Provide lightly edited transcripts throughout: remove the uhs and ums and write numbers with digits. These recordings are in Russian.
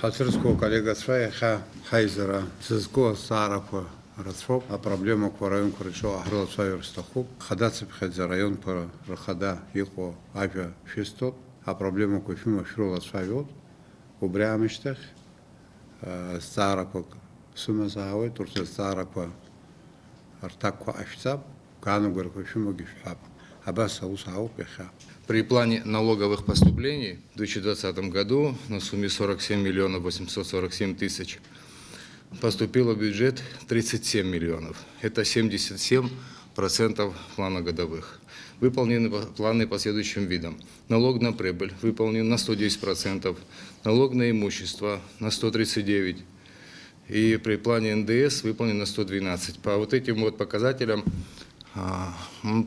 Хацерского коллега Свайха Хайзера Цизго Сарапа Рацфоп, а проблема к району Курчо Ахрла Свайерстаху, Хадацеп Хайзер район по Рахада Ико Авиа Фестот, а проблема к Фима Фирла Свайот, Убрямиштах, Сарапа Сумазавой, Турция Сарапа Артаква Афицап, Кану Горко Фима Гифхаб, Абаса Усау Пеха. При плане налоговых поступлений в 2020 году на сумме 47 миллионов 847 тысяч поступило в бюджет 37 миллионов. Это 77% плана годовых. Выполнены планы по следующим видам. Налог на прибыль выполнен на 110%, налог на имущество на 139%. И при плане НДС выполнен на 112%. По вот этим вот показателям,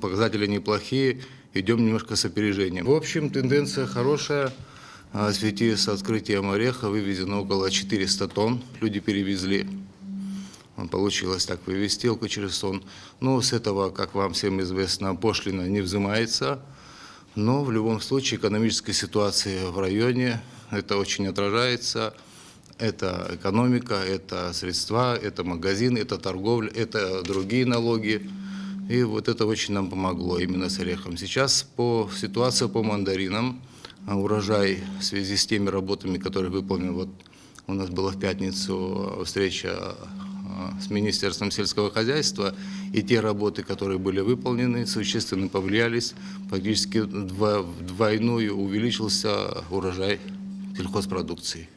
показатели неплохие, идем немножко с опережением. В общем, тенденция хорошая. В связи с открытием ореха вывезено около 400 тонн. Люди перевезли. Получилось так вывести около 400 тонн. Но с этого, как вам всем известно, пошлина не взимается. Но в любом случае экономическая ситуация в районе, это очень отражается. Это экономика, это средства, это магазины, это торговля, это другие налоги. И вот это очень нам помогло именно с орехом. Сейчас ситуация по мандаринам, урожай в связи с теми работами, которые выполнены. Вот у нас была в пятницу встреча с Министерством сельского хозяйства, и те работы, которые были выполнены, существенно повлиялись. Практически двойную увеличился урожай сельхозпродукции.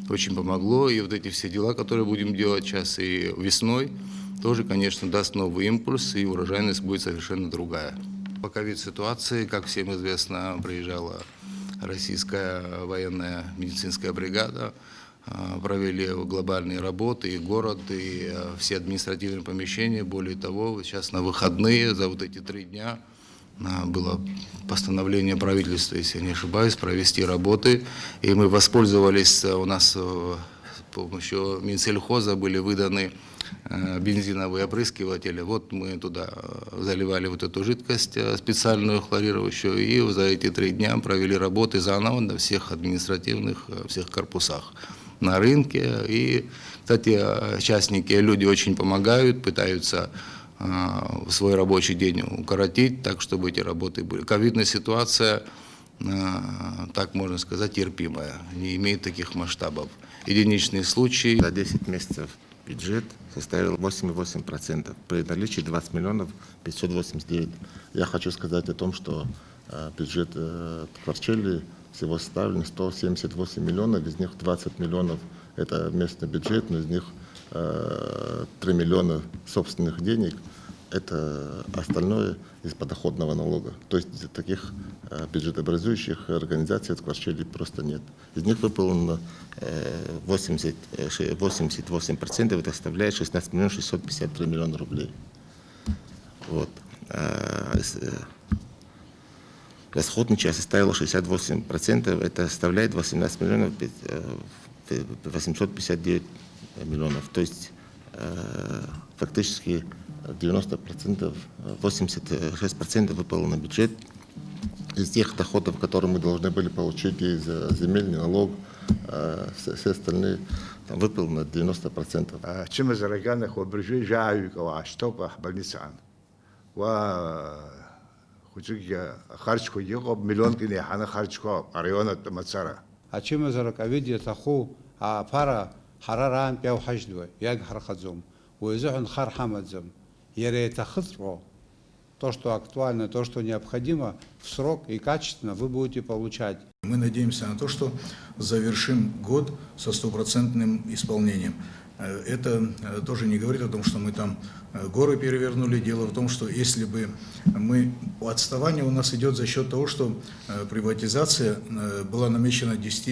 Очень помогло, и вот эти все дела, которые будем делать сейчас и весной, тоже, конечно, даст новый импульс, и урожайность будет совершенно другая. По ковид-ситуации, как всем известно, приезжала российская военная медицинская бригада, провели глобальные работы, и город, и все административные помещения. Более того, сейчас на выходные, за вот эти 3 дня, было постановление правительства, если я не ошибаюсь, провести работы, и мы воспользовались, у нас с помощью Минсельхоза были выданы бензиновые опрыскиватели. Вот мы туда заливали вот эту жидкость специальную хлорирующую, и за эти 3 дня провели работы заново на всех административных, всех корпусах на рынке. И, кстати, частники, люди очень помогают, пытаются свой рабочий день укоротить, так, чтобы эти работы были. Ковидная ситуация, так можно сказать, терпимая, не имеет таких масштабов. Единичные случаи. За 10 месяцев бюджет составил 8,8%, при наличии 20 миллионов 589. Я хочу сказать о том, что бюджет Тхварчели всего составлен 178 миллионов, из них 20 миллионов это местный бюджет, но из них 3 миллиона собственных денег, это остальное из подоходного налога. То есть таких бюджетообразующих организаций в Тхварчели просто нет. Из них выполнено 88%, это составляет 16 миллионов 653 миллиона рублей. Вот. Расходная часть составила 68%, это составляет 18 миллионов 859 миллионов. То есть фактически 90%, 86% выполнен бюджет. Из тех доходов, которые мы должны были получить из земельный налог, все остальные там выполнено 90%. Чем зареганы обрежи жаю аштопа больницан. Ва хучиг харчко его миллион кине хана харчко района мацара. А чем заракавидия таху а пара харарам пяу хаждва яг хархазум уезжан хархамадзам ере тахцро. То, что актуально, то, что необходимо, в срок и качественно вы будете получать. Мы надеемся на то, что завершим год со 100% исполнением. Это тоже не говорит о том, что мы там горы перевернули. Дело в том, что если бы отставание у нас идет за счет того, что приватизация была намечена на 10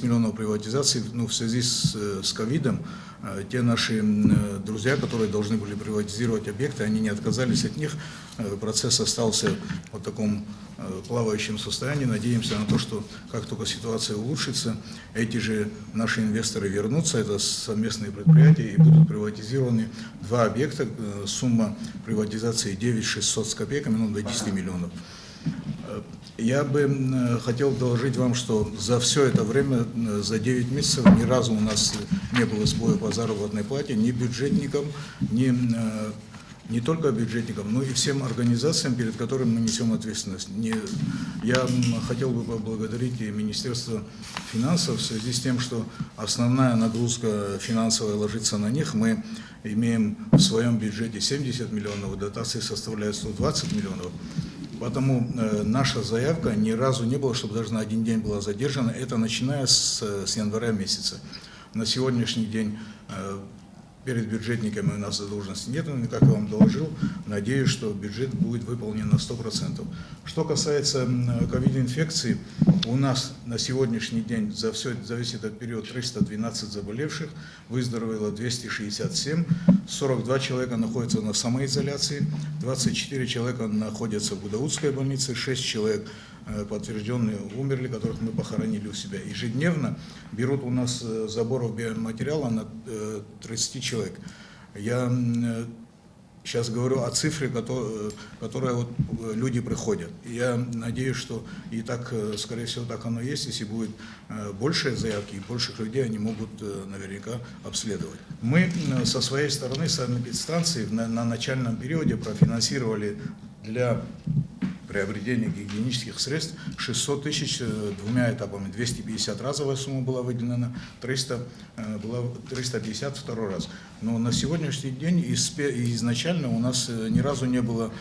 миллионов приватизации, в связи с ковидом, те наши друзья, которые должны были приватизировать объекты, они не отказались от них. Процесс остался в таком плавающем состоянии. Надеемся на то, что как только ситуация улучшится, эти же наши инвесторы вернутся, это совместные предприятия, и будут приватизированы 2 объекта. Сумма приватизации 9 600 с копейками, до 10 миллионов. Я бы хотел доложить вам, что за все это время, за 9 месяцев, ни разу у нас не было сбоя по заработной плате ни бюджетникам, не только бюджетникам, но и всем организациям, перед которыми мы несем ответственность. Я хотел бы поблагодарить и Министерство финансов в связи с тем, что основная нагрузка финансовая ложится на них. Мы имеем в своем бюджете 70 миллионов, дотации составляют 120 миллионов. Потому наша заявка ни разу не было, чтобы даже на один день была задержана. Это начиная с января месяца. На сегодняшний день перед бюджетниками у нас задолженности нет, но, как я вам доложил, надеюсь, что бюджет будет выполнен на 100%. Что касается ковид-инфекции, у нас на сегодняшний день за весь этот период 312 заболевших, выздоровело 267, 42 человека находятся на самоизоляции, 24 человека находятся в Гудаутской больнице, 6 человек подтвержденные умерли, которых мы похоронили у себя. Ежедневно берут у нас заборов биоматериала на 30 человек. Я сейчас говорю о цифре, которая вот люди приходят. Я надеюсь, что и так, скорее всего, так оно и есть. Если будет больше заявки и больших людей, они могут наверняка обследовать. Мы со своей стороны, санэпидстанции, на начальном периоде профинансировали для приобретения гигиенических средств 600 тысяч двумя этапами. 250 разовая сумма была выделена, 350 второй раз. Но на сегодняшний день изначально у нас ни разу не было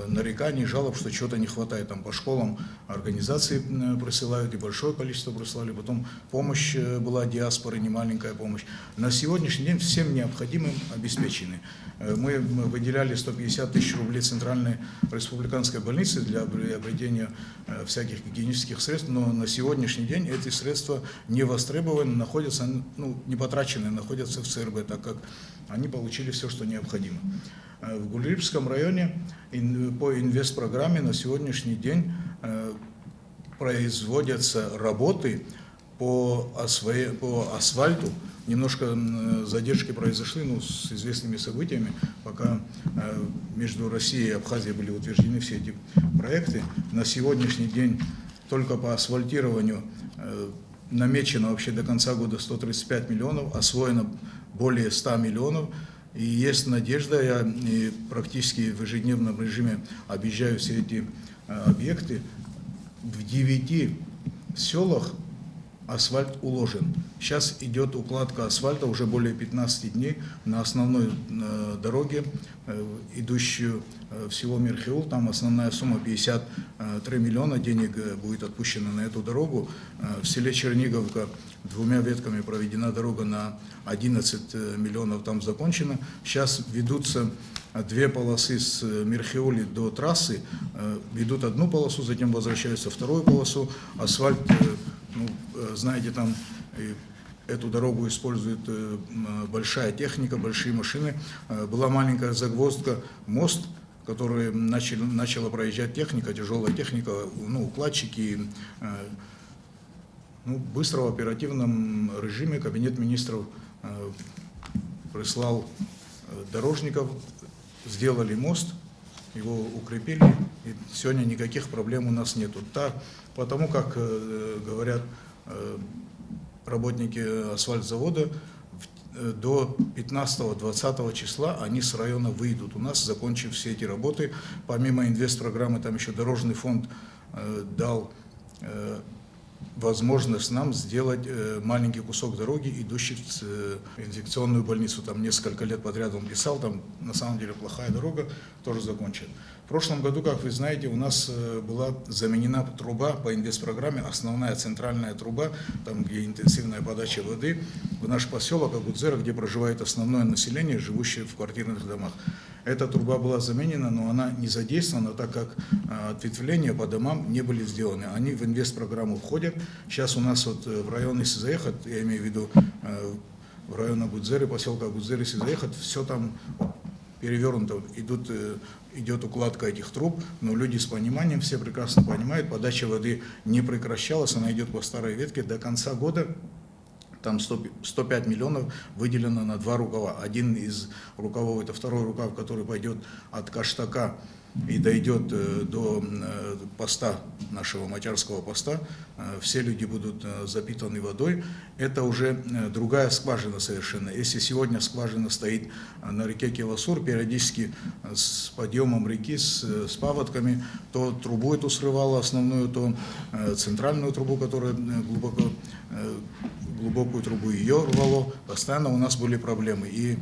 нареканий, жалоб, что чего-то не хватает. Там по школам организации присылают, и большое количество присылали. Потом помощь была диаспоры, немаленькая помощь. На сегодняшний день всем необходимым обеспечены. Мы выделяли 150 тысяч рублей Центральной республиканской больницы для приобретения всяких гигиенических средств, но на сегодняшний день эти средства не востребованы, находятся, не потрачены, находятся в ЦРБ, так как они получили все, что необходимо. В Гулирипском районе по инвестпрограмме на сегодняшний день производятся работы по асфальту. Немножко задержки произошли, с известными событиями, пока между Россией и Абхазией были утверждены все эти проекты. На сегодняшний день только по асфальтированию намечено вообще до конца года 135 миллионов, освоено более 100 миллионов. И есть надежда, я практически в ежедневном режиме объезжаю все эти объекты. В 9 селах асфальт уложен. Сейчас идет укладка асфальта уже более 15 дней на основной дороге, идущую в село Мирхиул. Там основная сумма 53 миллиона денег будет отпущена на эту дорогу. В селе Черниговка двумя ветками проведена дорога на 11 миллионов, там закончена. Сейчас ведутся 2 полосы с Мирхиули до трассы, ведут одну полосу, затем возвращаются вторую полосу. Асфальт, знаете, там эту дорогу использует большая техника, большие машины. Была маленькая загвоздка, мост, который начала проезжать техника, тяжелая техника, укладчики. Быстро в оперативном режиме Кабинет министров прислал дорожников, сделали мост, его укрепили, и сегодня никаких проблем у нас нету. Потому как говорят работники асфальтзавода, до 15-20 числа они с района выйдут у нас, закончив все эти работы. Помимо инвестпрограммы, там еще дорожный фонд дал возможность нам сделать маленький кусок дороги, идущий в инфекционную больницу. Там несколько лет подряд он писал, там на самом деле плохая дорога, тоже закончит. В прошлом году, как вы знаете, у нас была заменена труба по инвестпрограмме, основная центральная труба, там где интенсивная подача воды, в наш поселок Агудзера, где проживает основное население, живущее в квартирных домах. Эта труба была заменена, но она не задействована, так как ответвления по домам не были сделаны. Они в инвестпрограмму входят. Сейчас у нас в район, если заехать, я имею в виду в район Агудзеры, поселка Агудзеры, если заехать, все там перевернуто, идет укладка этих труб, но люди с пониманием, все прекрасно понимают, подача воды не прекращалась, она идет по старой ветке до конца года. Там 105 миллионов выделено на 2 рукава. Один из рукавов – это второй рукав, который пойдет от Каштака и дойдет до поста, нашего Мачарского поста, все люди будут запитаны водой, это уже другая скважина совершенно. Если сегодня скважина стоит на реке Киласур, периодически с подъемом реки, с паводками, то трубу эту срывало основную, то центральную трубу, которая глубокую трубу ее рвало, постоянно у нас были проблемы. И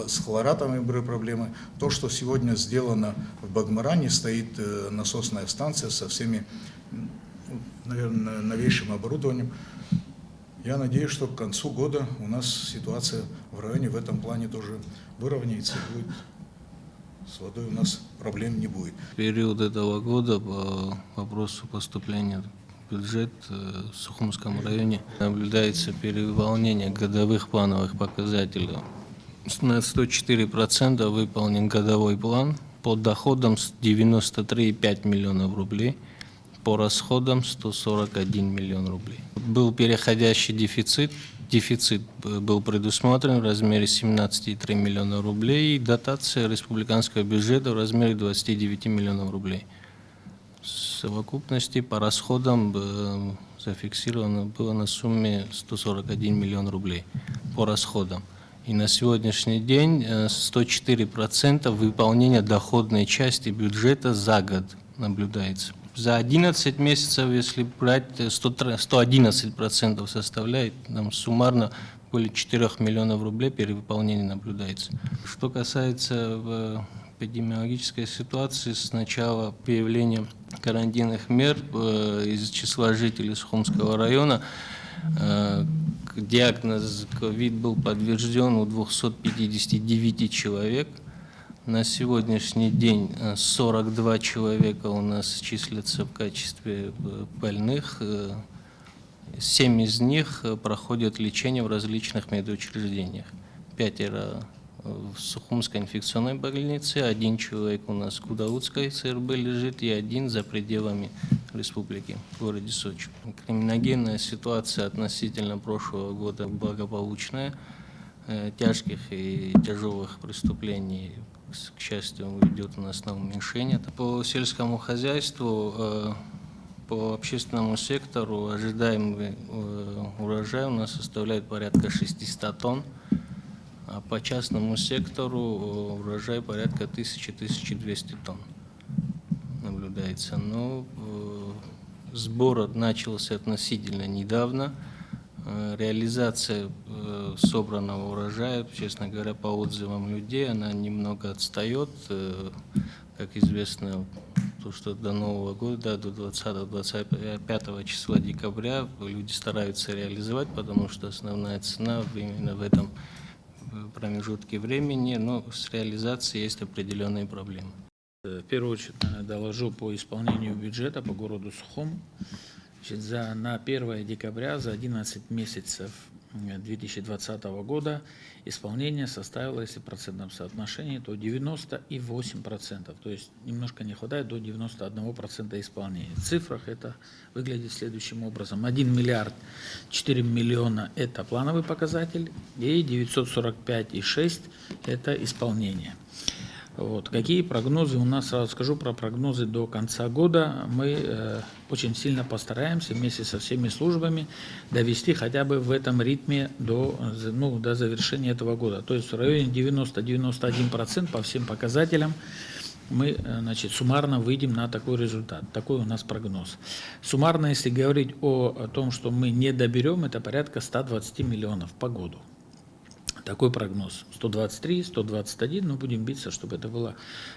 с хлоратами были проблемы. То, что сегодня сделано в Багмаране, стоит насосная станция со всеми, наверное, новейшим оборудованием. Я надеюсь, что к концу года у нас ситуация в районе в этом плане тоже выровняется. И будет, с водой у нас проблем не будет. В период этого года по вопросу поступления в бюджет в Сухумском районе наблюдается перевыполнение годовых плановых показателей. На 104% выполнен годовой план, по доходам 93,5 миллионов рублей, по расходам 141 миллион рублей. Был переходящий дефицит, был предусмотрен в размере 17,3 миллиона рублей и дотация республиканского бюджета в размере 29 миллионов рублей. В совокупности по расходам зафиксировано было на сумме 141 миллион рублей по расходам. И на сегодняшний день 104% выполнения доходной части бюджета за год наблюдается. За 11 месяцев, если брать, 111% составляет, там суммарно более 4 миллионов рублей перевыполнения наблюдается. Что касается эпидемиологической ситуации, с начала появления карантинных мер из числа жителей Сухумского района, диагноз ковид был подтвержден у 259 человек. На сегодняшний день 42 человека у нас числятся в качестве больных. 7 из них проходят лечение в различных медучреждениях. 5 в Сухумской инфекционной больнице, 1 человек у нас в Кудаутской ЦРБ лежит и 1 за пределами республики, в городе Сочи. Криминогенная ситуация относительно прошлого года благополучная. Тяжких и тяжелых преступлений, к счастью, идет у нас на уменьшение. По сельскому хозяйству, по общественному сектору ожидаемый урожай у нас составляет порядка 600 тонн, а по частному сектору урожай порядка 1000-1200 тонн наблюдается. Но сбор начался относительно недавно. Реализация собранного урожая, честно говоря, по отзывам людей, она немного отстает. Как известно, то, что до Нового года, до 20-25 числа декабря люди стараются реализовать, потому что основная цена именно в этом промежутке времени, но с реализацией есть определенные проблемы. В первую очередь, доложу по исполнению бюджета по городу Сухум. На 1 декабря, за 11 месяцев 2020 года исполнение составило, если в процентном соотношении, то 98%. То есть немножко не хватает до 91% исполнения. В цифрах это выглядит следующим образом. 1 миллиард 4 миллиона – это плановый показатель, и 945,6 – это исполнение. Вот. Какие прогнозы у нас, сразу скажу про прогнозы до конца года. Мы очень сильно постараемся вместе со всеми службами довести хотя бы в этом ритме до завершения этого года. То есть в районе 90-91% по всем показателям мы, суммарно выйдем на такой результат. Такой у нас прогноз. Суммарно, если говорить о том, что мы не доберем, это порядка 120 миллионов по году. Такой прогноз. 123, 121, но будем биться, чтобы это было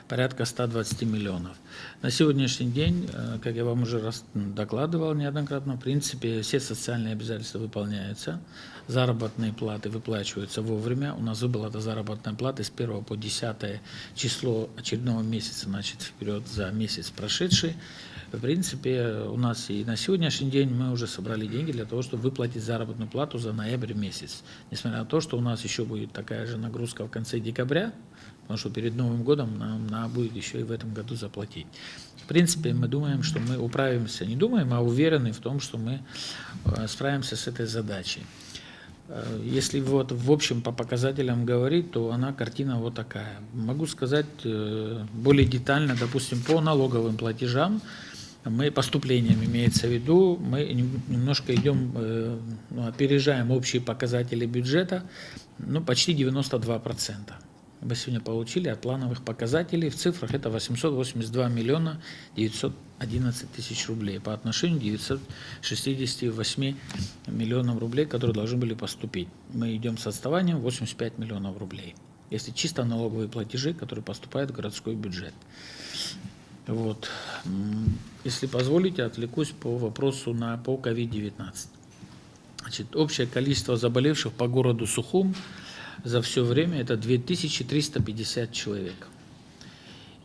порядка 120 миллионов. На сегодняшний день, как я вам уже докладывал неоднократно, в принципе, все социальные обязательства выполняются, заработные платы выплачиваются вовремя. У нас выплата заработной платы с 1 по 10 число очередного месяца, вперед за месяц прошедший. В принципе, у нас и на сегодняшний день мы уже собрали деньги для того, чтобы выплатить заработную плату за ноябрь месяц. Несмотря на то, что у нас еще будет такая же нагрузка в конце декабря, потому что перед Новым годом нам надо будет еще и в этом году заплатить. В принципе, мы думаем, что мы управимся, не думаем, а уверены в том, что мы справимся с этой задачей. Если вот в общем по показателям говорить, то картина вот такая. Могу сказать более детально, допустим, по налоговым платежам, мы поступлением имеется в виду, мы немножко идем, опережаем общие показатели бюджета, почти 92%. Мы сегодня получили от плановых показателей, в цифрах это 882 миллиона 911 тысяч рублей по отношению к 968 миллионам рублей, которые должны были поступить. Мы идем с отставанием 85 миллионов рублей, если чисто налоговые платежи, которые поступают в городской бюджет. Вот. Если позволите, отвлекусь по вопросу по COVID-19. Значит, общее количество заболевших по городу Сухум за все время это 2350 человек.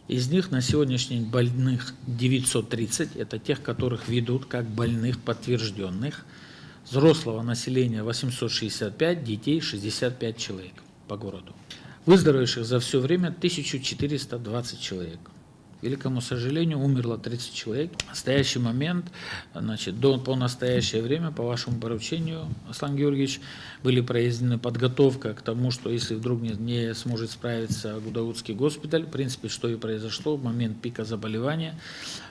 Из них на сегодняшний день больных 930, это тех, которых ведут как больных подтвержденных. Взрослого населения 865, детей 65 человек по городу. Выздоровевших за все время 1420 человек. К великому сожалению, умерло 30 человек. В настоящий момент, по настоящее время, по вашему поручению, Аслан Георгиевич, были произведены подготовка к тому, что если вдруг не сможет справиться Гудаутский госпиталь, в принципе, что и произошло, в момент пика заболевания,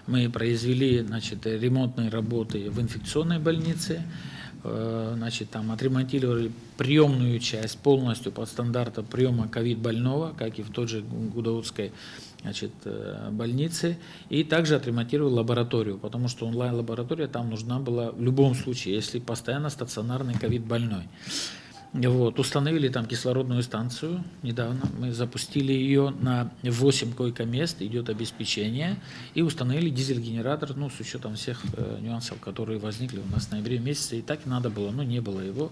мы произвели ремонтные работы в инфекционной больнице, там отремонтировали приемную часть полностью под стандартом приема ковид-больного, как и в той же Гудаутской больнице, и также отремонтировали лабораторию, потому что онлайн-лаборатория там нужна была в любом случае, если постоянно стационарный ковид-больной. Вот. Установили там кислородную станцию недавно, мы запустили ее на 8 койко-мест, идет обеспечение, и установили дизель-генератор, с учетом всех нюансов, которые возникли у нас в ноябре месяце, и так и надо было, но не было его.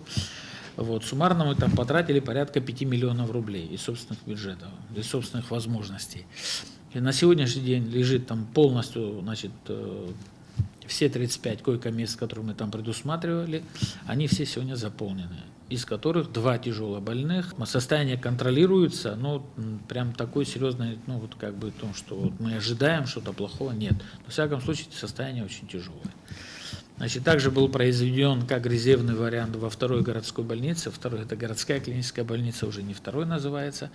Вот. Суммарно мы там потратили порядка 5 миллионов рублей из собственных бюджетов, из собственных возможностей. И на сегодняшний день лежит там полностью, все 35 койко-мест, которые мы там предусматривали, они все сегодня заполнены, из которых 2 тяжелобольных. Состояние контролируется, но прям такой серьезный, то, что мы ожидаем, что-то плохого нет. Но, во всяком случае, состояние очень тяжелое. Также был произведен как резервный вариант во второй городской больнице, второй это городская клиническая больница, уже не второй называется.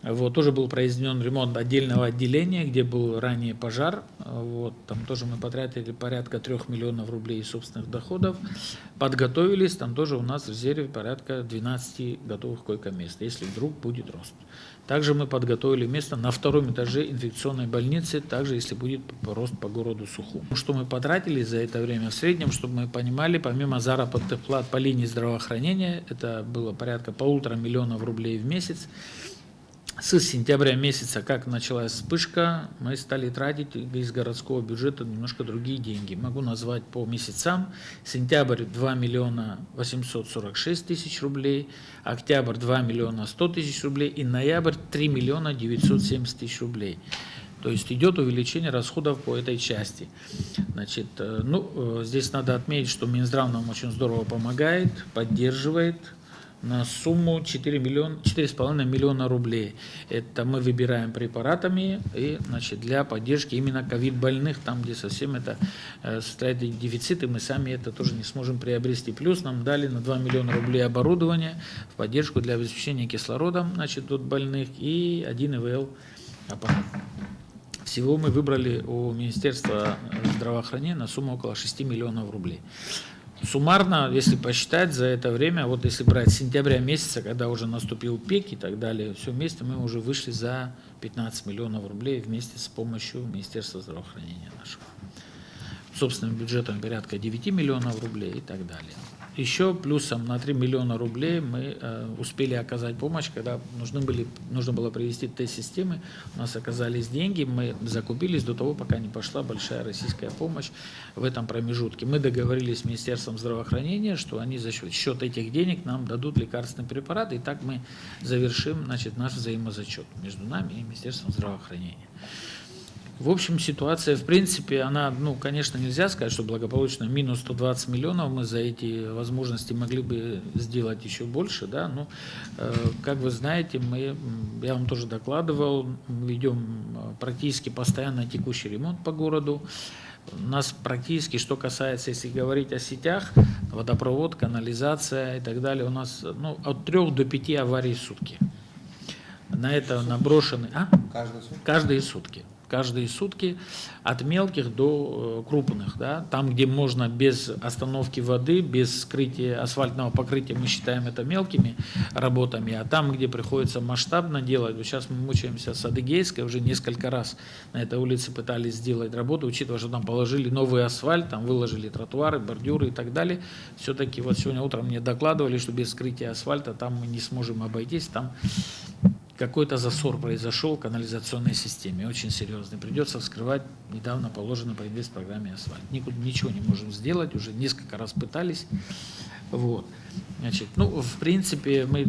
Вот, тоже был произведен ремонт отдельного отделения, где был ранее пожар. Вот, там тоже мы потратили порядка 3 миллионов рублей из собственных доходов. Подготовились, там тоже у нас в резерве порядка 12 готовых койко-мест, если вдруг будет рост. Также мы подготовили место на втором этаже инфекционной больницы, также если будет рост по городу Сухум. Что мы потратили за это время в среднем, чтобы мы понимали, помимо заработных плат по линии здравоохранения, это было порядка 1,5 миллиона рублей в месяц. С сентября месяца, как началась вспышка, мы стали тратить из городского бюджета немножко другие деньги. Могу назвать по месяцам. Сентябрь 2 миллиона 846 тысяч рублей, октябрь 2 миллиона 100 тысяч рублей и ноябрь 3 миллиона 970 тысяч рублей. То есть идет увеличение расходов по этой части. Здесь надо отметить, что Минздрав нам очень здорово помогает, поддерживает на сумму 4,5 миллиона рублей. Это мы выбираем препаратами и, для поддержки именно ковид-больных, там, где совсем это состоит дефицит, и мы сами это тоже не сможем приобрести. Плюс нам дали на 2 миллиона рублей оборудование в поддержку для обеспечения кислородом, от больных и 1 ИВЛ аппарат. Всего мы выбрали у Министерства здравоохранения на сумму около 6 миллионов рублей. Суммарно, если посчитать за это время, если брать с сентября месяца, когда уже наступил пик и так далее, все вместе мы уже вышли за 15 миллионов рублей вместе с помощью Министерства здравоохранения нашего. Собственным бюджетом порядка 9 миллионов рублей и так далее. Еще плюсом на 3 миллиона рублей мы успели оказать помощь, когда нужно было привести тест-системы, у нас оказались деньги, мы закупились до того, пока не пошла большая российская помощь в этом промежутке. Мы договорились с Министерством здравоохранения, что они за счет этих денег нам дадут лекарственные препараты, и так мы завершим наш взаимозачет между нами и Министерством здравоохранения. В общем, ситуация, в принципе, она, конечно, нельзя сказать, что благополучно минус 120 миллионов, мы за эти возможности могли бы сделать еще больше, да, но, как вы знаете, я вам тоже докладывал, ведем практически постоянно текущий ремонт по городу, У нас практически, что касается, если говорить о сетях, водопровод, канализация и так далее, у нас от 3 до 5 аварий в сутки. На это наброшены... Каждые сутки. Каждые сутки от мелких до крупных. Да? Там, где можно без остановки воды, без скрытия асфальтного покрытия, мы считаем это мелкими работами. А там, где приходится масштабно делать, вот сейчас мы мучаемся с Адыгейской, уже несколько раз на этой улице пытались сделать работу, учитывая, что там положили новый асфальт, там выложили тротуары, бордюры и так далее. Все-таки вот сегодня утром мне докладывали, что без скрытия асфальта там мы не сможем обойтись, там какой-то засор произошел в канализационной системе, очень серьезный. Придется вскрывать недавно положенный по инвестпрограмме асфальт. Ничего не можем сделать, уже несколько раз пытались. Вот. Значит, в принципе, мы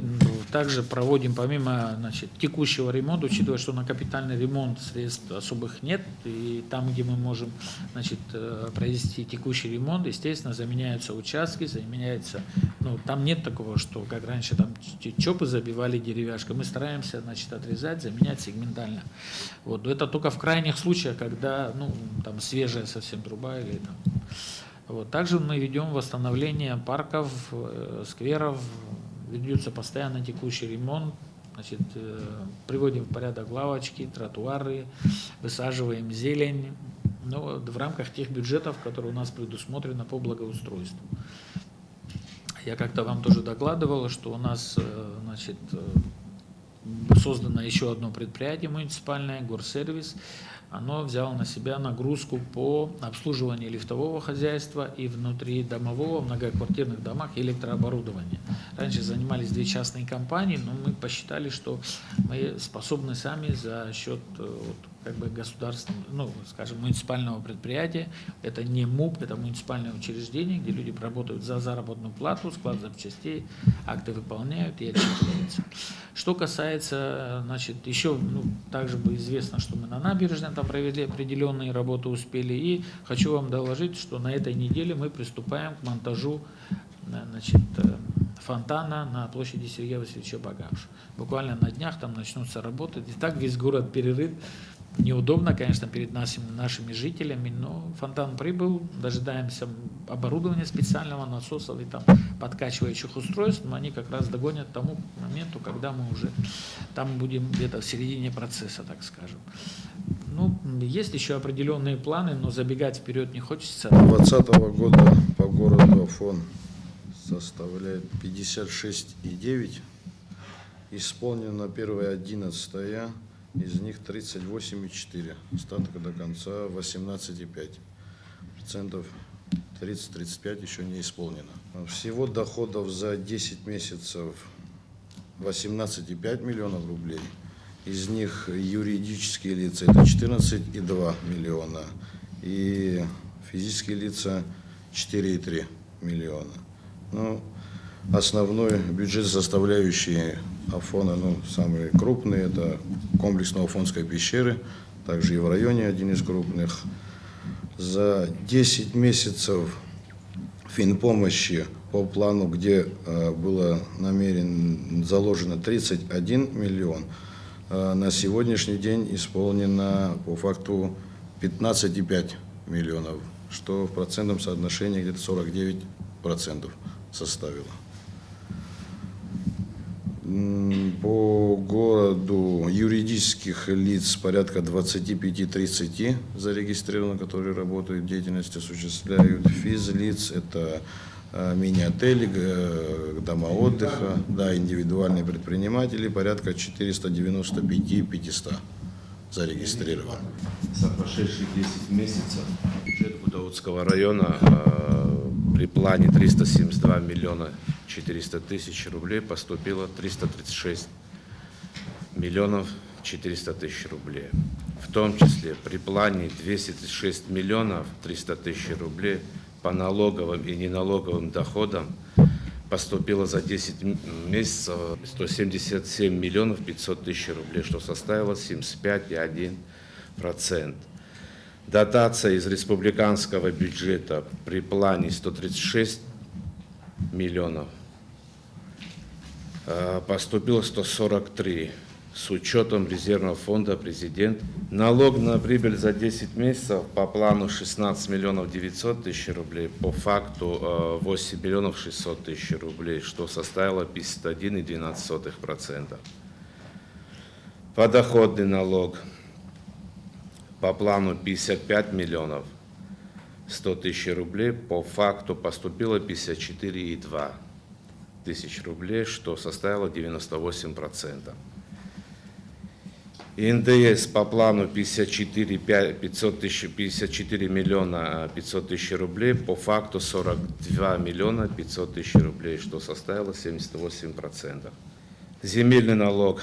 также проводим, помимо текущего ремонта, учитывая, что на капитальный ремонт средств особых нет, и там, где мы можем провести текущий ремонт, естественно, заменяются участки, там нет такого, что как раньше там ЧОПы забивали деревяшкой, мы стараемся отрезать, заменять сегментально. Вот. Это только в крайних случаях, когда там свежая совсем труба или там. Вот. Также мы ведем восстановление парков, скверов, ведется постоянно текущий ремонт, приводим в порядок лавочки, тротуары, высаживаем зелень, в рамках тех бюджетов, которые у нас предусмотрены по благоустройству. Я как-то вам тоже докладывал, что у нас создано еще одно предприятие муниципальное, горсервис. Оно взяло на себя нагрузку по обслуживанию лифтового хозяйства и внутридомового в многоквартирных домах электрооборудования. Раньше занимались 2 частные компании, но мы посчитали, что мы способны сами за счет государственного, муниципального предприятия. Это не МУП, это муниципальное учреждение, где люди работают за заработную плату, склад запчастей, акты выполняют и отчитываются. Что касается, еще также известно, что мы на набережной там провели определенные работы, успели. И хочу вам доложить, что на этой неделе мы приступаем к монтажу фонтана на площади Сергея Васильевича Багамша. Буквально на днях там начнутся работы. И так весь город перерыт. Неудобно, конечно, перед нашими жителями, но фонтан прибыл, дожидаемся оборудования специального, насосов и там подкачивающих устройств, но они как раз догонят к тому моменту, когда мы уже там будем где-то в середине процесса, так скажем. Есть еще определенные планы, но забегать вперед не хочется. 2020 года по городу Афон составляет 56,9, исполнено 1.11, из них 38,4, остаток до конца 18,5%, 30-35 еще не исполнено. Всего доходов за 10 месяцев 18,5 миллионов рублей, из них юридические лица это 14,2 миллиона и физические лица 4,3 миллиона. Основной бюджет, составляющий Афона, самые крупные, это комплекс Новоафонской пещеры, также и в районе один из крупных. За 10 месяцев финпомощи по плану, где было заложено 31 миллион, на сегодняшний день исполнено по факту 15,5 миллионов, что в процентном соотношении где-то 49% составило. По городу юридических лиц порядка 25-30 зарегистрировано, которые работают, деятельность осуществляют. Физлиц – это мини-отели, дома отдыха, индивидуальные предприниматели, порядка 495-500 зарегистрировано. За прошедшие 10 месяцев бюджет Гудаутского района при плане 372 миллиона 400 тысяч рублей поступило 336 миллионов 400 тысяч рублей. В том числе при плане 236 миллионов 300 тысяч рублей по налоговым и неналоговым доходам поступило за 10 месяцев 177 миллионов 500 тысяч рублей, что составило 75,1%. Дотация из республиканского бюджета при плане 136 миллионов поступило 143 с учетом резервного фонда президент. Налог на прибыль за 10 месяцев по плану 16 миллионов 900 тысяч рублей, по факту 8 миллионов 600 тысяч рублей, что составило 51,12%. Подоходный налог по плану 55 миллионов 100 тысяч рублей, по факту поступило 54,2 тысяч рублей, что составило 98%. НДС по плану 54 миллиона 500 тысяч рублей, по факту 42 миллиона 500 тысяч рублей, что составило 78%. Земельный налог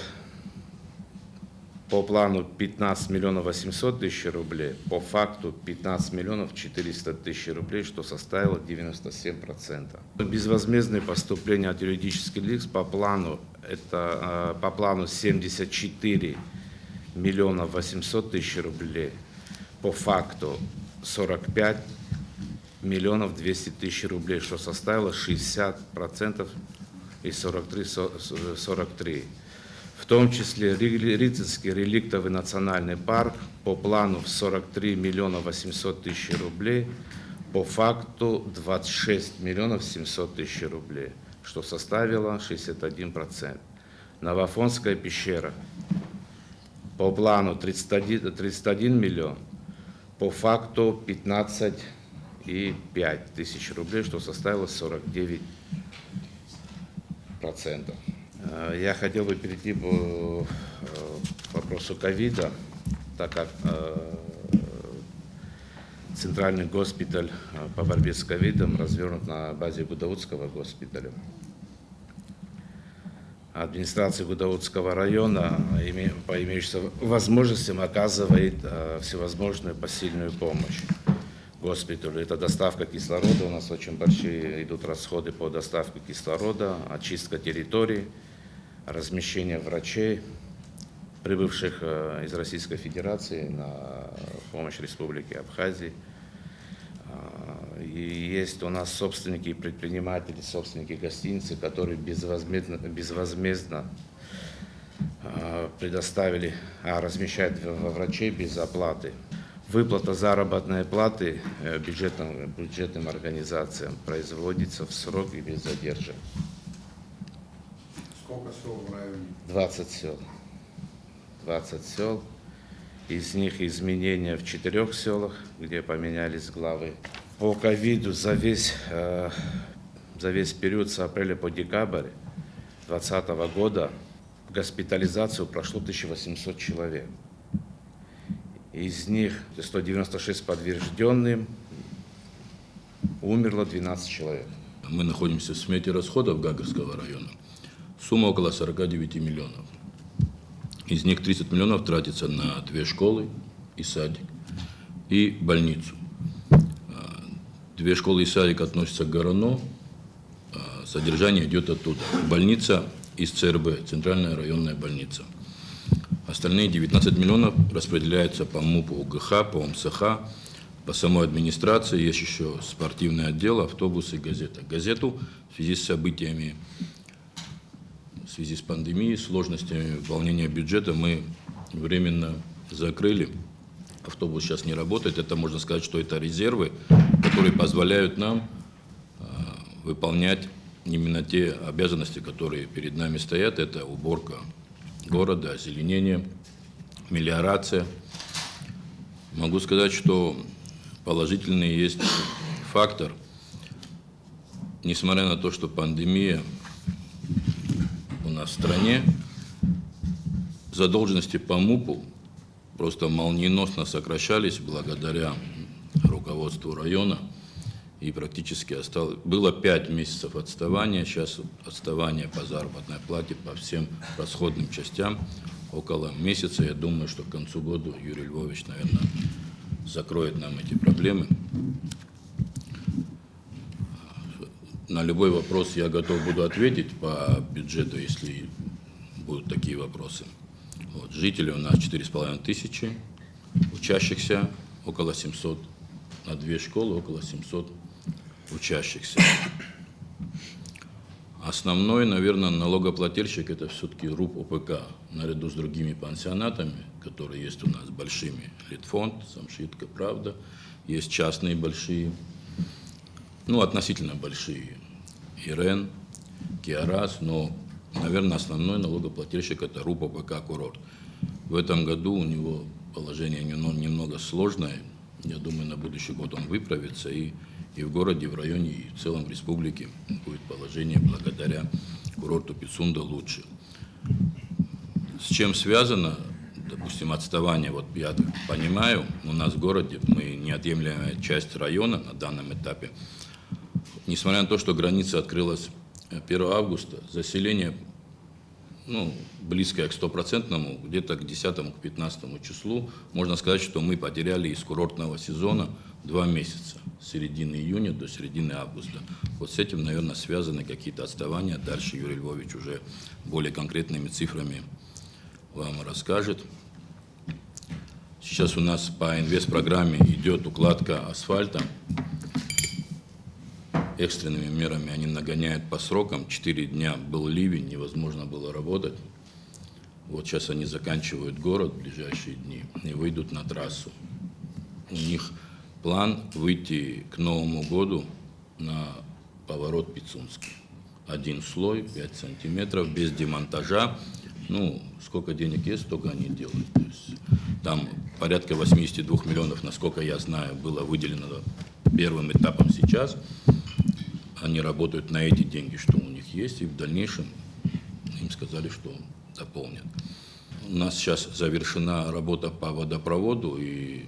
по плану 15 миллионов 800 тысяч рублей, по факту 15 миллионов 400 тысяч рублей, что составило 97%. Безвозмездные поступления от юридических лиц по плану, это по плану 74 миллиона 800 тысяч рублей, по факту 45 миллионов 200 тысяч рублей, что составило 60% и 43. В том числе Рицинский реликтовый национальный парк по плану в 43 миллиона 800 тысяч рублей, по факту 26 миллионов 700 тысяч рублей, что составило 61%. Новоафонская пещера по плану 31 миллион, по факту 15,5 тысяч рублей, что составило 49%. Я хотел бы перейти к вопросу ковида, так как центральный госпиталь по борьбе с ковидом развернут на базе Гудаутского госпиталя. Администрация Гудаутского района по имеющимся возможностям оказывает всевозможную посильную помощь госпиталю. Это доставка кислорода, у нас очень большие идут расходы по доставке кислорода, очистка территорий, размещение врачей, прибывших из Российской Федерации на помощь Республике Абхазии. И есть у нас собственники, предприниматели, собственники гостиницы, которые безвозмездно предоставили, размещают врачей без оплаты. Выплата заработной платы бюджетным организациям производится в срок и без задержек. Сколько сел в районе? 20 сел. 20 сел. Из них изменения в 4 селах, где поменялись главы. По ковиду за весь период с апреля по декабрь 2020 года госпитализацию прошло 1800 человек. Из них 196 подтвержденным, умерло 12 человек. Мы находимся в смете расходов Гагарского района. Сумма около 49 миллионов. Из них 30 миллионов тратится на 2 школы и садик, и больницу. 2 школы и садик относятся к Горано, содержание идет оттуда. Больница из ЦРБ, Центральная районная больница. Остальные 19 миллионов распределяются по МУПу УГХ, по МСХ, по самой администрации. Есть еще спортивный отдел, автобусы, газета. Газету в связи с событиями, в связи с пандемией, сложностями выполнения бюджета мы временно закрыли. Автобус сейчас не работает. Это можно сказать, что это резервы, которые позволяют нам выполнять именно те обязанности, которые перед нами стоят. Это уборка города, озеленение, мелиорация. Могу сказать, что положительный есть фактор. Несмотря на то, что пандемия у нас в стране, задолженности по МУПу просто молниеносно сокращались благодаря руководству района. И практически было 5 месяцев отставания, сейчас отставание по заработной плате, по всем расходным частям около месяца. Я думаю, что к концу года Юрий Львович, наверное, закроет нам эти проблемы. На любой вопрос я готов буду ответить по бюджету, если будут такие вопросы. Вот. Жителей у нас 4500, учащихся около 700, на 2 школы около 700 учащихся. Основной, наверное, налогоплательщик – это все-таки РУП ОПК, наряду с другими пансионатами, которые есть у нас большими. Литфонд, Самшитка, Правда, есть частные большие, ну, относительно большие, Ирен, Киарас, но, наверное, основной налогоплательщик – это РУП ОПК «Курорт». В этом году у него положение немного сложное. Я думаю, на будущий год он выправится, и в городе, и в районе, и в целом в республике будет положение благодаря курорту Пицунда лучше. С чем связано, допустим, отставание? Вот я понимаю, у нас в городе мы неотъемлемая часть района на данном этапе. Несмотря на то, что граница открылась 1 августа, заселение, ну, близкое к 100%, где-то к 10-15 числу, можно сказать, что мы потеряли из курортного сезона 2 месяца, с середины июня до середины августа. Вот с этим, наверное, связаны какие-то отставания. Дальше Юрий Львович уже более конкретными цифрами вам расскажет. Сейчас у нас по инвестпрограмме идет укладка асфальта. Экстренными мерами они нагоняют по срокам. 4 дня был ливень, невозможно было работать. Вот сейчас они заканчивают город в ближайшие дни и выйдут на трассу. У них план выйти к Новому году на поворот Пицунский. 1 слой, 5 сантиметров, без демонтажа. Ну, сколько денег есть, столько они делают. То есть, там порядка 82 миллионов, насколько я знаю, было выделено первым этапом сейчас. Они работают на эти деньги, что у них есть, и в дальнейшем им сказали, что дополнят. У нас сейчас завершена работа по водопроводу и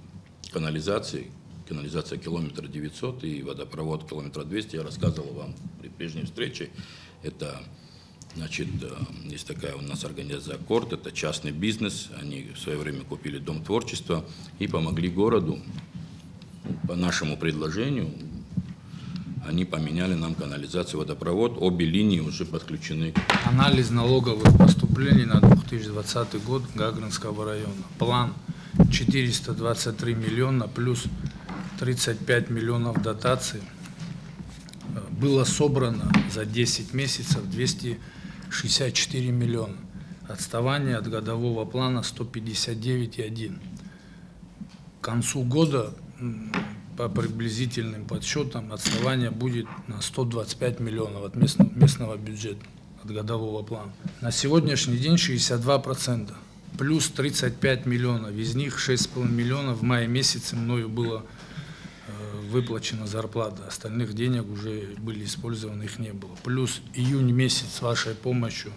канализации. Канализация километр 900 и водопровод километра 200. Я рассказывал вам при прежней встрече. Это, значит, есть такая у нас организация «Аккорд», это частный бизнес. Они в свое время купили Дом творчества и помогли городу. По нашему предложению они поменяли нам канализацию, водопровод. Обе линии уже подключены. Анализ налоговых поступлений на 2020 год Гагринского района. План 423 миллиона плюс 35 миллионов дотаций. Было собрано за 10 месяцев 264 миллиона. Отставание от годового плана 159,1. К концу года, по приблизительным подсчетам, отставание будет на 125 миллионов от местного бюджета, от годового плана. На сегодняшний день 62%, плюс 35 миллионов, из них 6,5 миллионов в мае месяце мною было выплачена зарплата, остальных денег уже были использованы, их не было. Плюс июнь месяц с вашей помощью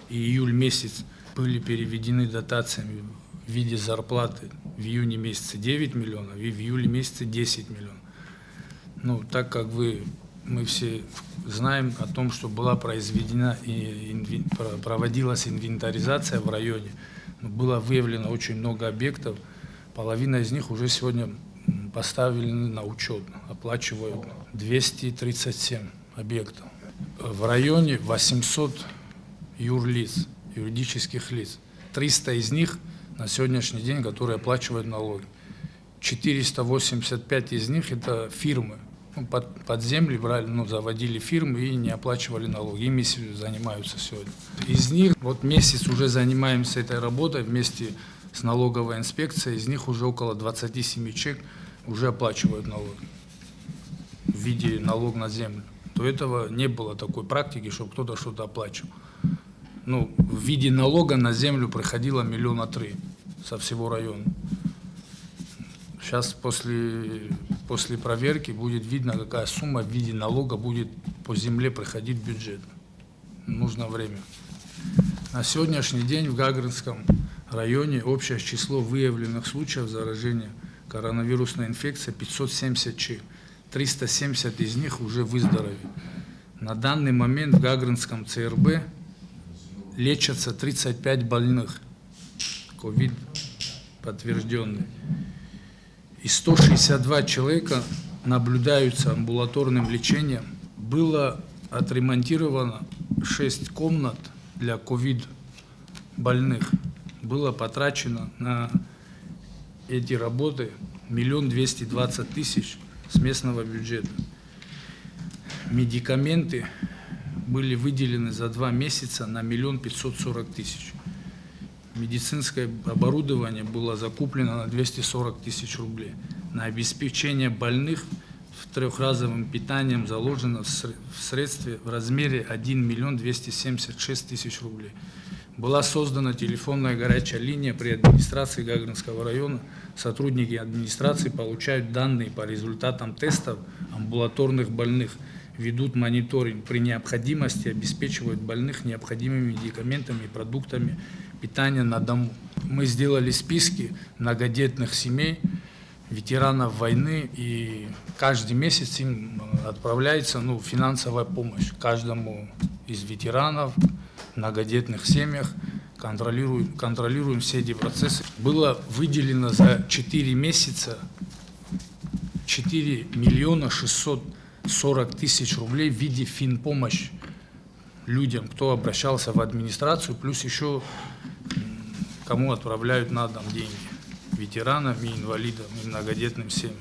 и июль месяц были переведены дотациями в виде зарплаты в июне месяце 9 миллионов и в июле месяце 10 миллионов. Ну, так как мы все знаем о том, что была проводилась инвентаризация в районе, было выявлено очень много объектов, половина из них уже сегодня поставлены на учет, оплачивают 237 объектов. В районе 800 юрлиц, юридических лиц. 300 из них на сегодняшний день, которые оплачивают налоги. 485 из них это фирмы. Под землю брали, заводили фирмы и не оплачивали налоги. Ими занимаются сегодня. Из них вот месяц уже занимаемся этой работой вместе с налоговой инспекцией. Из них уже около 27 человек уже оплачивают налоги в виде налог на землю. До этого не было такой практики, чтобы кто-то что-то оплачивал. Ну, в виде налога на землю приходило 3 миллиона со всего района. Сейчас после проверки будет видно, какая сумма в виде налога будет по земле приходить в бюджет. Нужно время. На сегодняшний день в Гагринском районе общее число выявленных случаев заражения коронавирусной инфекцией 570 человек. 370 из них уже выздоровели. На данный момент в Гагринском ЦРБ лечатся 35 больных, ковид подтвержденный. И 162 человека наблюдаются амбулаторным лечением. Было отремонтировано 6 комнат для ковид больных. Было потрачено на эти работы 1 220 000 с местного бюджета. Медикаменты были выделены за 2 месяца на 1 540 000. Медицинское оборудование было закуплено на 240 000 рублей. На обеспечение больных трехразовым питанием заложено в средстве в размере 1 276 000 рублей. Была создана телефонная горячая линия при администрации Гагринского района. Сотрудники администрации получают данные по результатам тестов амбулаторных больных, ведут мониторинг, при необходимости обеспечивают больных необходимыми медикаментами и продуктами питания на дому. Мы сделали списки многодетных семей, ветеранов войны, и каждый месяц им отправляется финансовая помощь. Каждому из ветеранов, многодетных семьях контролируем все эти процессы. Было выделено за 4 месяца 4 640 000 рублей в виде финпомощи людям, кто обращался в администрацию, плюс еще кому отправляют на дом деньги. Ветеранам и инвалидам, и многодетным семьям.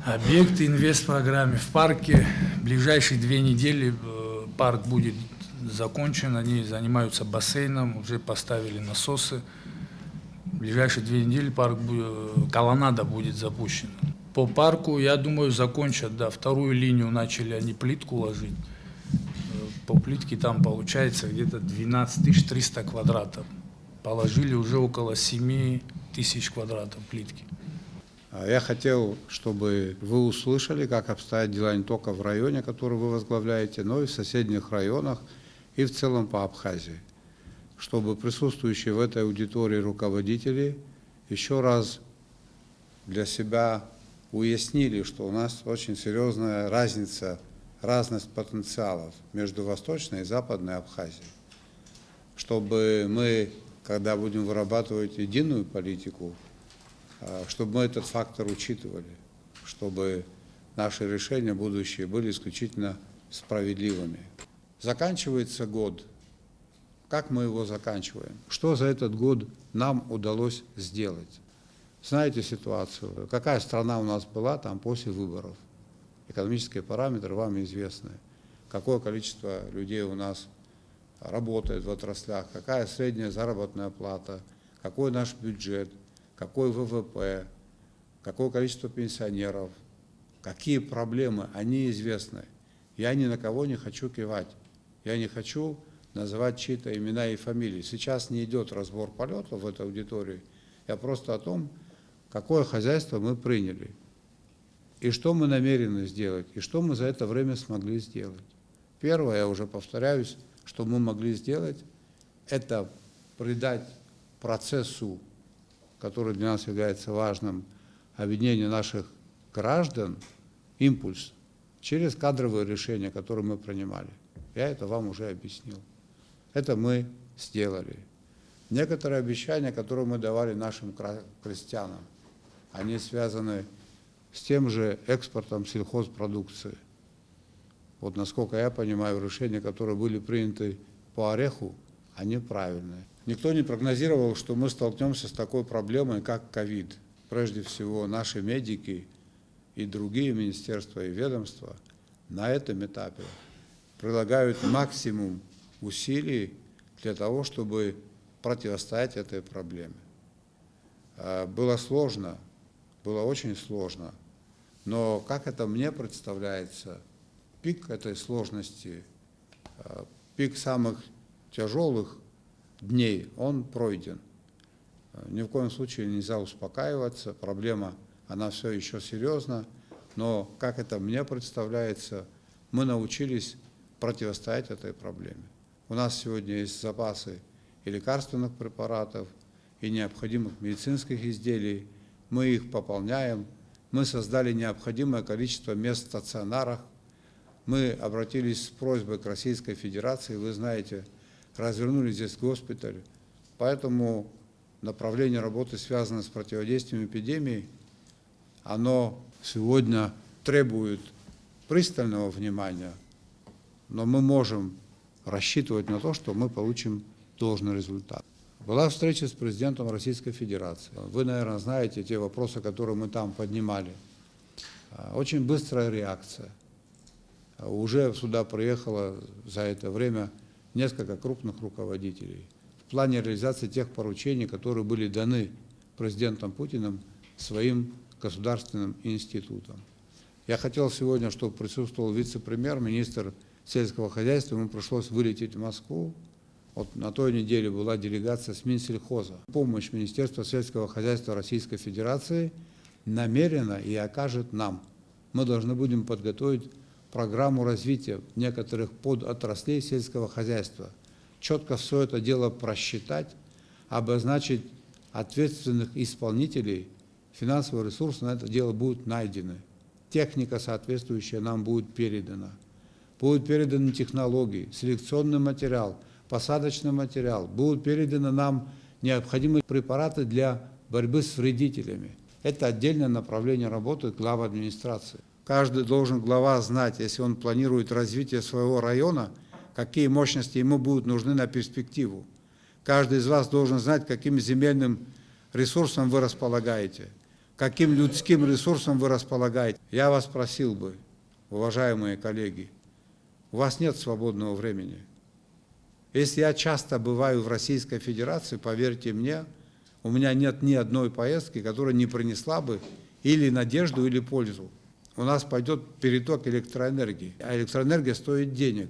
Объекты инвестпрограммы в парке. В ближайшие 2 недели парк будет закончен. Они занимаются бассейном, уже поставили насосы. В ближайшие 2 недели колоннада будет запущена. По парку, я думаю, закончат. Да, 2-ю линию начали они плитку ложить. По плитке там получается где-то 12 300 квадратов. Положили уже около 7 000 квадратов плитки. Я хотел, чтобы вы услышали, как обстоят дела не только в районе, который вы возглавляете, но и в соседних районах и в целом по Абхазии. Чтобы присутствующие в этой аудитории руководители еще раз для себя уяснили, что у нас очень серьезная разность потенциалов между Восточной и Западной Абхазией. Чтобы мы, когда будем вырабатывать единую политику, чтобы мы этот фактор учитывали, чтобы наши решения будущие были исключительно справедливыми. Заканчивается год. Как мы его заканчиваем? Что за этот год нам удалось сделать? Знаете ситуацию? Какая страна у нас была там после выборов? Экономические параметры вам известны. Какое количество людей у нас работает в отраслях, какая средняя заработная плата, какой наш бюджет, какой ВВП, какое количество пенсионеров, какие проблемы, они известны. Я ни на кого не хочу кивать, я не хочу называть чьи-то имена и фамилии. Сейчас не идет разбор полетов в этой аудитории, я просто о том, какое хозяйство мы приняли, и что мы намерены сделать, и что мы за это время смогли сделать. Первое, я уже повторяюсь, что мы могли сделать, это придать процессу, который для нас является важным, объединения наших граждан, импульс через кадровые решения, которые мы принимали. Я это вам уже объяснил. Это мы сделали. Некоторые обещания, которые мы давали нашим крестьянам, они связаны с тем же экспортом сельхозпродукции. Вот насколько я понимаю, решения, которые были приняты по ореху, они правильные. Никто не прогнозировал, что мы столкнемся с такой проблемой, как ковид. Прежде всего, наши медики и другие министерства и ведомства на этом этапе прилагают максимум усилий для того, чтобы противостоять этой проблеме. Было сложно, было очень сложно, но как это мне представляется, пик этой сложности, пик самых тяжелых дней, он пройден. Ни в коем случае нельзя успокаиваться, проблема, она все еще серьезна, но, как это мне представляется, мы научились противостоять этой проблеме. У нас сегодня есть запасы и лекарственных препаратов, и необходимых медицинских изделий, мы их пополняем, мы создали необходимое количество мест в стационарах, мы обратились с просьбой к Российской Федерации, вы знаете, развернули здесь госпиталь, поэтому направление работы, связанное с противодействием эпидемии, оно сегодня требует пристального внимания, но мы можем рассчитывать на то, что мы получим должный результат. Была встреча с президентом Российской Федерации. Вы, наверное, знаете те вопросы, которые мы там поднимали. Очень быстрая реакция. Уже сюда приехало за это время несколько крупных руководителей в плане реализации тех поручений, которые были даны президентом Путиным своим государственным институтам. Я хотел сегодня, чтобы присутствовал вице-премьер, министр сельского хозяйства. Ему пришлось вылететь в Москву. Вот на той неделе была делегация с Минсельхоза. Помощь Министерства сельского хозяйства Российской Федерации намерена и окажет нам. Мы должны будем подготовить программу развития некоторых подотраслей сельского хозяйства. Четко все это дело просчитать, обозначить ответственных исполнителей. Финансовые ресурсы на это дело будут найдены. Техника соответствующая нам будет передана. Будут переданы технологии, селекционный материал, посадочный материал. Будут переданы нам необходимые препараты для борьбы с вредителями. Это отдельное направление работы глав администрации. Каждый глава знать, если он планирует развитие своего района, какие мощности ему будут нужны на перспективу. Каждый из вас должен знать, каким земельным ресурсом вы располагаете, каким людским ресурсом вы располагаете. Я вас просил бы, уважаемые коллеги, у вас нет свободного времени. Если я часто бываю в Российской Федерации, поверьте мне, у меня нет ни одной поездки, которая не принесла бы или надежду, или пользу. У нас пойдет переток электроэнергии, а электроэнергия стоит денег.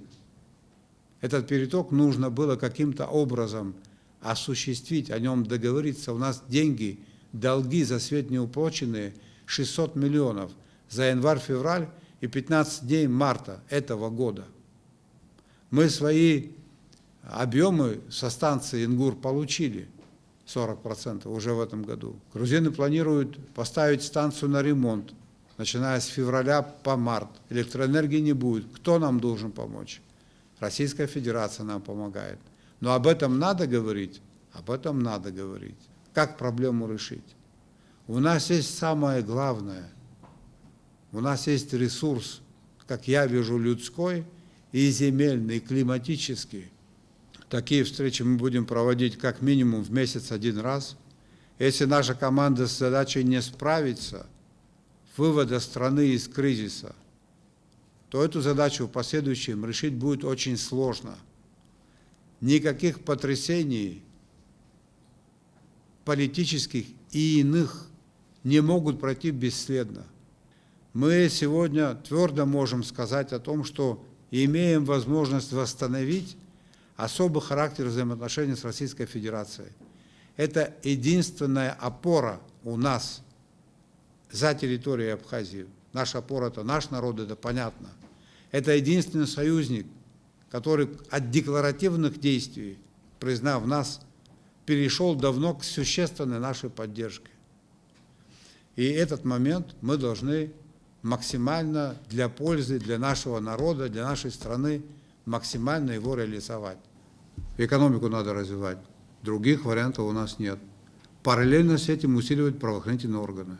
Этот переток нужно было каким-то образом осуществить, о нем договориться. У нас деньги, долги за свет неуплаченные 600 миллионов за январь-февраль и 15 дней марта этого года. Мы свои объемы со станции Ингур получили, 40% уже в этом году. Грузины планируют поставить станцию на ремонт, начиная с февраля по март. Электроэнергии не будет. Кто нам должен помочь? Российская Федерация нам помогает. Но об этом надо говорить, Как проблему решить? У нас есть самое главное. У нас есть ресурс, как я вижу, людской и земельный, и климатический. Такие встречи мы будем проводить как минимум в месяц один раз. Если наша команда с задачей не справится, вывода страны из кризиса, то эту задачу в последующем решить будет очень сложно. Никаких потрясений политических и иных не могут пройти бесследно. Мы сегодня твердо можем сказать о том, что имеем возможность восстановить особый характер взаимоотношений с Российской Федерацией. Это единственная опора у нас за территорией Абхазии. Наша опора – это наш народ, это понятно. Это единственный союзник, который от декларативных действий, признав нас, перешел давно к существенной нашей поддержке. И этот момент мы должны максимально для пользы, для нашего народа, для нашей страны, максимально его реализовать. Экономику надо развивать. Других вариантов у нас нет. Параллельно с этим усиливать правоохранительные органы.